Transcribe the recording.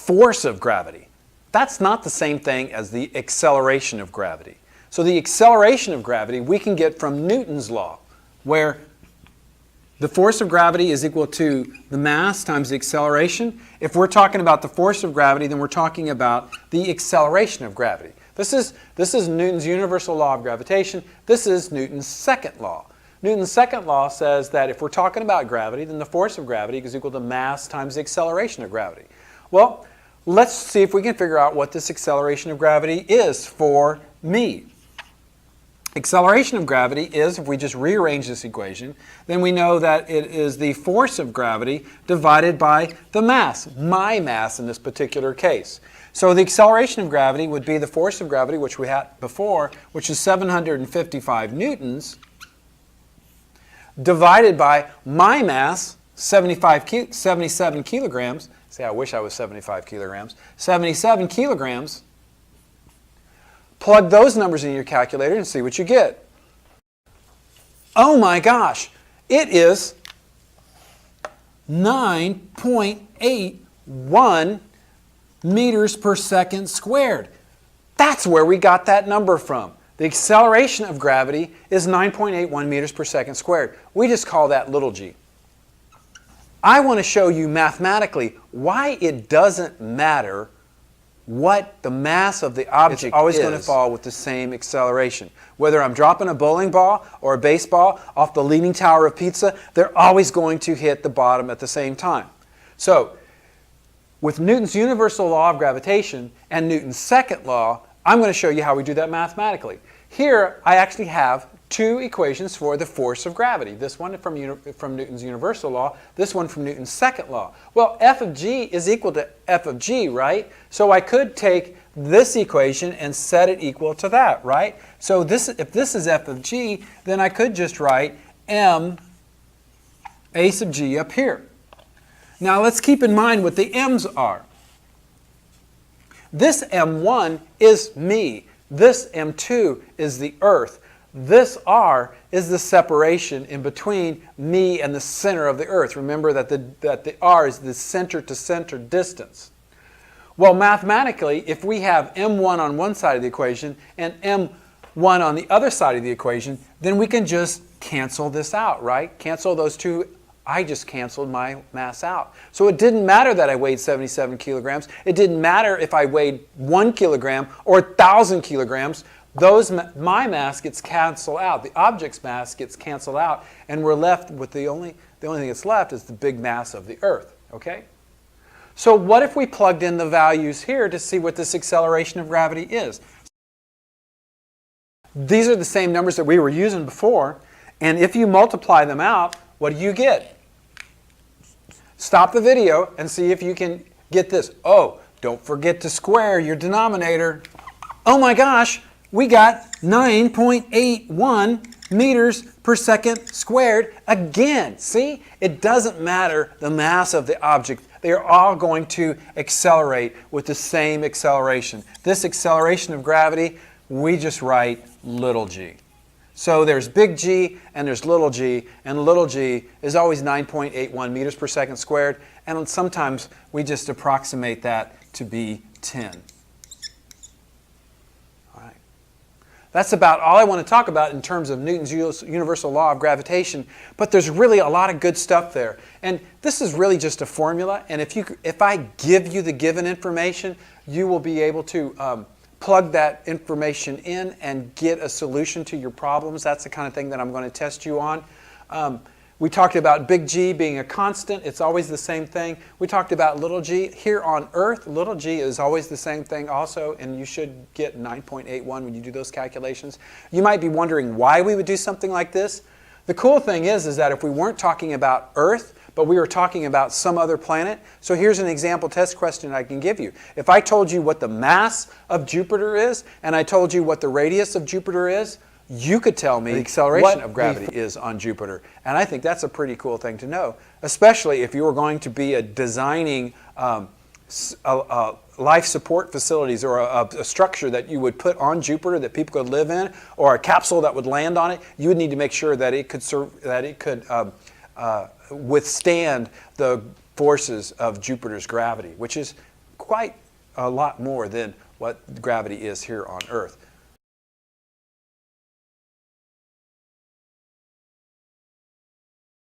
force of gravity. That's not the same thing as the acceleration of gravity. So the acceleration of gravity we can get from Newton's law, where the force of gravity is equal to the mass times the acceleration. If we're talking about the force of gravity, then we're talking about the acceleration of gravity. This is Newton's universal law of gravitation. This is Newton's second law. Newton's second law says that if we're talking about gravity, then the force of gravity is equal to mass times the acceleration of gravity. Well, let's see if we can figure out what this acceleration of gravity is for me. Acceleration of gravity is, if we just rearrange this equation, then we know that it is the force of gravity divided by the mass, my mass in this particular case. So the acceleration of gravity would be the force of gravity, which we had before, which is 755 newtons, divided by my mass, 77 kilograms. See, I wish I was 75 kilograms. 77 kilograms. Plug those numbers in your calculator and see what you get. Oh my gosh, it is 9.81 meters per second squared. That's where we got that number from. The acceleration of gravity is 9.81 meters per second squared. We just call that little g. I want to show you mathematically why it doesn't matter what the mass of the object is. It's always going to fall with the same acceleration. Whether I'm dropping a bowling ball or a baseball off the Leaning Tower of Pisa, they're always going to hit the bottom at the same time. So, with Newton's universal law of gravitation and Newton's second law, I'm going to show you how we do that mathematically. Here, I actually have two equations for the force of gravity. This one from Newton's universal law, this one from Newton's second law. Well, f of g is equal to f of g, right? So I could take this equation and set it equal to that, right? So if this is f of g, then I could just write m a sub g up here. Now let's keep in mind what the m's are. This m1 is me. This m2 is the Earth. This r is the separation in between me and the center of the Earth. Remember that the r is the center-to-center distance. Well, mathematically, if we have m1 on one side of the equation and m1 on the other side of the equation, then we can just cancel this out, right? Cancel those two. I just canceled my mass out. So it didn't matter that I weighed 77 kilograms. It didn't matter if I weighed 1 kilogram or 1,000 kilograms. My mass gets canceled out. The object's mass gets canceled out, and we're left with the only thing that's left is the big mass of the Earth. Okay? So what if we plugged in the values here to see what this acceleration of gravity is? These are the same numbers that we were using before, and if you multiply them out, what do you get? Stop the video and see if you can get this. Oh, don't forget to square your denominator. Oh my gosh, we got 9.81 meters per second squared again. See, it doesn't matter the mass of the object. They are all going to accelerate with the same acceleration. This acceleration of gravity, we just write little g. So there's big G and there's little g is always 9.81 meters per second squared, and sometimes we just approximate that to be 10. All right. That's about all I want to talk about in terms of Newton's universal law of gravitation, but there's really a lot of good stuff there. And this is really just a formula, and if I give you the given information, you will be able to plug that information in and get a solution to your problems. That's the kind of thing that I'm going to test you on. We talked about big G being a constant. It's always the same thing. We talked about little g. Here on Earth, little g is always the same thing also, and you should get 9.81 when you do those calculations. You might be wondering why we would do something like this. The cool thing is that if we weren't talking about Earth, but we were talking about some other planet. So here's an example test question I can give you. If I told you what the mass of Jupiter is, and I told you what the radius of Jupiter is, you could tell me the acceleration of gravity is on Jupiter. And I think that's a pretty cool thing to know, especially if you were going to be designing life support facilities or a structure that you would put on Jupiter that people could live in, or a capsule that would land on it. You would need to make sure that it could withstand the forces of Jupiter's gravity, which is quite a lot more than what gravity is here on Earth.